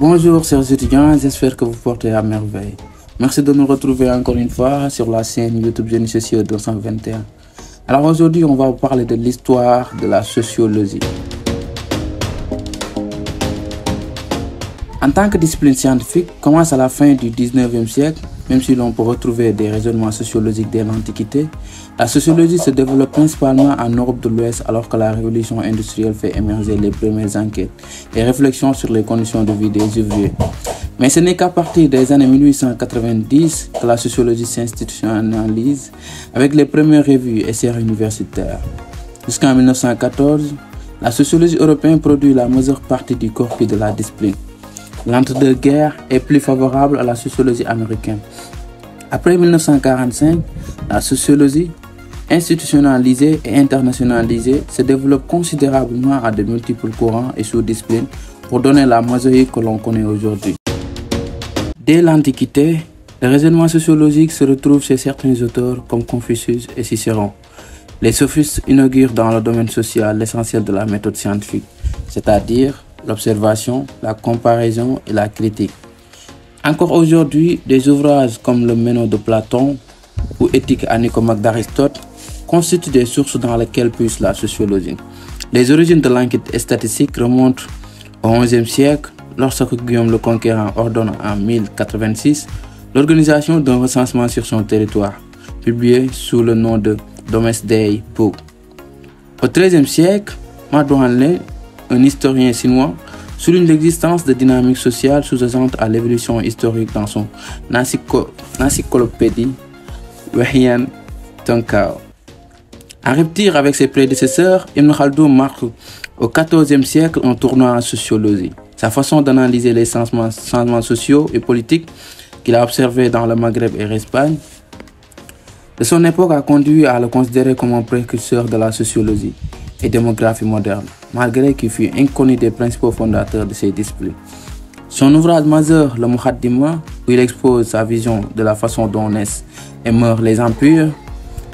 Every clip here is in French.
Bonjour chers étudiants, j'espère que vous portez à merveille. Merci de nous retrouver encore une fois sur la chaîne YouTube Génie Social 221. Alors aujourd'hui, on va vous parler de l'histoire de la sociologie. En tant que discipline scientifique, commence à la fin du 19e siècle, même si l'on peut retrouver des raisonnements sociologiques dès l'Antiquité, la sociologie se développe principalement en Europe de l'Ouest alors que la révolution industrielle fait émerger les premières enquêtes et réflexions sur les conditions de vie des ouvriers. Mais ce n'est qu'à partir des années 1890 que la sociologie s'institutionnalise avec les premières revues et séries universitaires. Jusqu'en 1914, la sociologie européenne produit la majeure partie du corpus de la discipline. L'entre-deux-guerres est plus favorable à la sociologie américaine. Après 1945, la sociologie institutionnalisée et internationalisée se développe considérablement à de multiples courants et sous-disciplines pour donner la mosaïque que l'on connaît aujourd'hui. Dès l'Antiquité, le raisonnement sociologique se retrouve chez certains auteurs comme Confucius et Cicéron. Les sophistes inaugurent dans le domaine social l'essentiel de la méthode scientifique, c'est-à-dire l'observation, la comparaison et la critique. Encore aujourd'hui, des ouvrages comme le Ménon de Platon ou Éthique à Nicomaque d'Aristote constituent des sources dans lesquelles puise la sociologie. Les origines de l'enquête statistique remontent au XIe siècle, lorsque Guillaume le Conquérant ordonne en 1086 l'organisation d'un recensement sur son territoire, publié sous le nom de Domesday Book. Au XIIIe siècle, Ma Duanlin, un historien chinois, souligne l'existence de dynamiques sociales sous-jacentes à l'évolution historique dans son encyclopédie Wahyan Tonkao. En rupture avec ses prédécesseurs, Ibn Khaldoun marque au XIVe siècle un tournant en sociologie. Sa façon d'analyser les changements sociaux et politiques qu'il a observés dans le Maghreb et l'Espagne de son époque a conduit à le considérer comme un précurseur de la sociologie et démographie moderne, malgré qu'il fut inconnu des principaux fondateurs de ces disciplines. Son ouvrage majeur, le Muqaddimah, où il expose sa vision de la façon dont naissent et meurent les empires,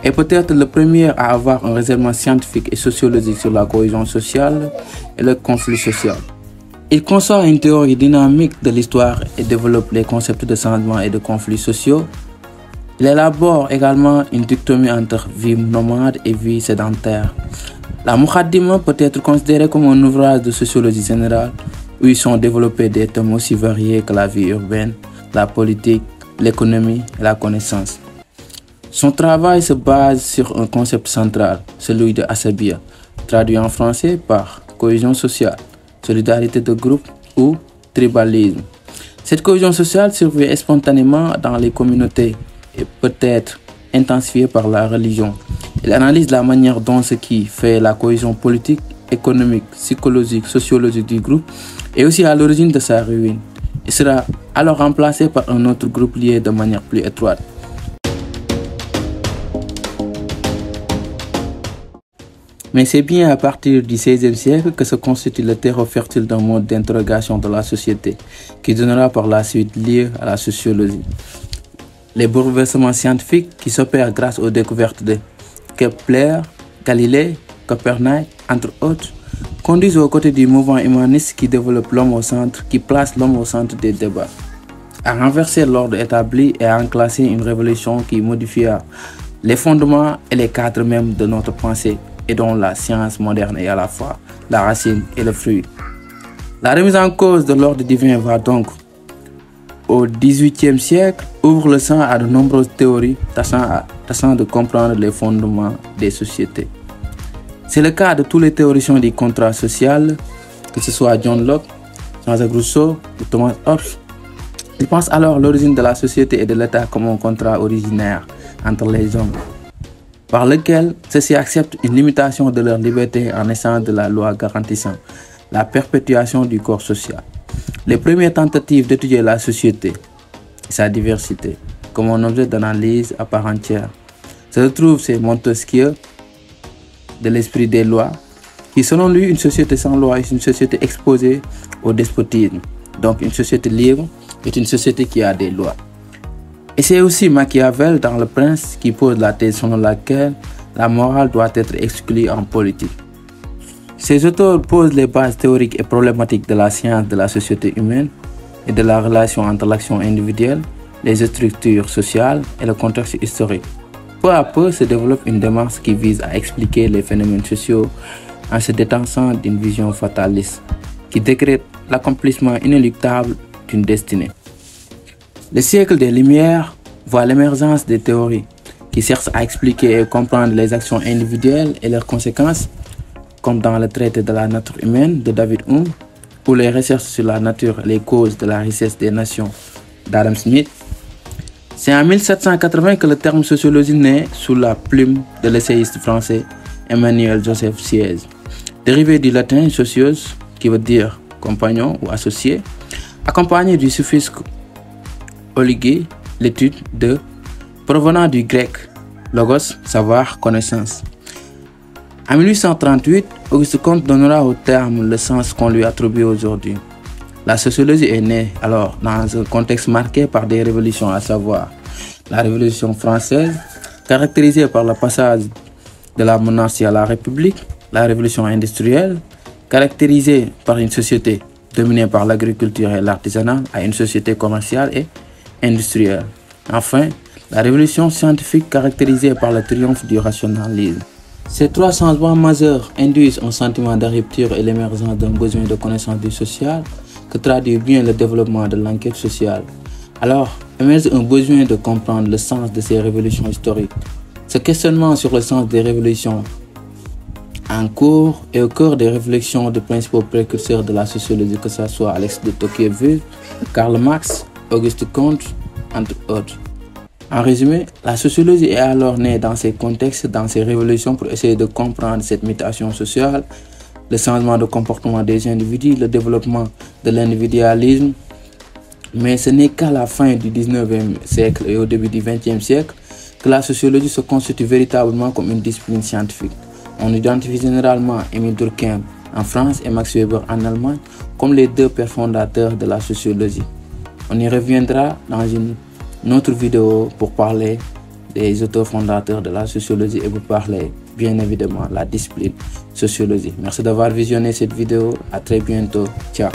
est peut-être le premier à avoir un raisonnement scientifique et sociologique sur la cohésion sociale et le conflit social. Il conçoit une théorie dynamique de l'histoire et développe les concepts de changement et de conflits sociaux. Il élabore également une dichotomie entre vie nomade et vie sédentaire. La Muqaddimah peut être considérée comme un ouvrage de sociologie générale où ils sont développés des thèmes aussi variés que la vie urbaine, la politique, l'économie et la connaissance. Son travail se base sur un concept central, celui de Asabia, traduit en français par cohésion sociale, solidarité de groupe ou tribalisme. Cette cohésion sociale survient spontanément dans les communautés et peut être intensifiée par la religion. Il analyse la manière dont ce qui fait la cohésion politique, économique, psychologique, sociologique du groupe est aussi à l'origine de sa ruine. Il sera alors remplacé par un autre groupe lié de manière plus étroite. Mais c'est bien à partir du XVIe siècle que se constitue le terreau fertile d'un mode d'interrogation de la société qui donnera par la suite lieu à la sociologie. Les bouleversements scientifiques qui s'opèrent grâce aux découvertes de Kepler, Galilée, Copernic, entre autres, conduisent aux côtés du mouvement humaniste qui développe l'homme au centre, qui place l'homme au centre des débats, à renverser l'ordre établi et à enclencher une révolution qui modifia les fondements et les cadres même de notre pensée et dont la science moderne est à la fois la racine et le fruit. La remise en cause de l'ordre divin va donc au XVIIIe siècle ouvre le champ à de nombreuses théories tâchant de comprendre les fondements des sociétés. C'est le cas de tous les théoriciens du contrat social, que ce soit John Locke, Jean-Jacques Rousseau ou Thomas Hobbes. Ils pensent alors l'origine de la société et de l'État comme un contrat originaire entre les hommes, par lequel ceux-ci acceptent une limitation de leur liberté en essence de la loi garantissant la perpétuation du corps social. Les premières tentatives d'étudier la société et sa diversité comme un objet d'analyse à part entière se retrouvent chez Montesquieu de l'esprit des lois, qui selon lui, une société sans loi est une société exposée au despotisme. Donc une société libre est une société qui a des lois. Et c'est aussi Machiavel dans Le Prince qui pose la thèse selon laquelle la morale doit être exclue en politique. Ces auteurs posent les bases théoriques et problématiques de la science de la société humaine et de la relation entre l'action individuelle, les structures sociales et le contexte historique. Peu à peu se développe une démarche qui vise à expliquer les phénomènes sociaux en se détachant d'une vision fataliste qui décrète l'accomplissement inéluctable d'une destinée. Le siècle des Lumières voit l'émergence des théories qui cherchent à expliquer et comprendre les actions individuelles et leurs conséquences, comme dans le traité de la nature humaine de David Hume, ou les recherches sur la nature et les causes de la richesse des nations d'Adam Smith. C'est en 1780 que le terme sociologie naît sous la plume de l'essayiste français Emmanuel Joseph Sieyès. Dérivé du latin socios, qui veut dire compagnon ou associé, accompagné du suffixe oligué, l'étude de, provenant du grec logos, savoir, connaissance. En 1838, Auguste Comte donnera au terme le sens qu'on lui attribue aujourd'hui. La sociologie est née alors dans un contexte marqué par des révolutions, à savoir la Révolution française, caractérisée par le passage de la monarchie à la République, la Révolution industrielle, caractérisée par une société dominée par l'agriculture et l'artisanat, à une société commerciale et industrielle. Enfin, la Révolution scientifique caractérisée par le triomphe du rationalisme. Ces trois changements majeurs induisent un sentiment de rupture et l'émergence d'un besoin de connaissance du social que traduit bien le développement de l'enquête sociale. Alors, émerge un besoin de comprendre le sens de ces révolutions historiques. Ce questionnement sur le sens des révolutions en cours est au cœur des réflexions des principaux précurseurs de la sociologie, que ce soit Alex de Tocqueville, Karl Marx, Auguste Comte, entre autres. En résumé, la sociologie est alors née dans ces contextes, dans ces révolutions, pour essayer de comprendre cette mutation sociale, le changement de comportement des individus, le développement de l'individualisme. Mais ce n'est qu'à la fin du 19e siècle et au début du 20e siècle que la sociologie se constitue véritablement comme une discipline scientifique. On identifie généralement Émile Durkheim en France et Max Weber en Allemagne comme les deux pères fondateurs de la sociologie. On y reviendra dans une autre vidéo pour parler des auteurs fondateurs de la sociologie et pour parler bien évidemment de la discipline sociologie. Merci d'avoir visionné cette vidéo. À très bientôt. Ciao.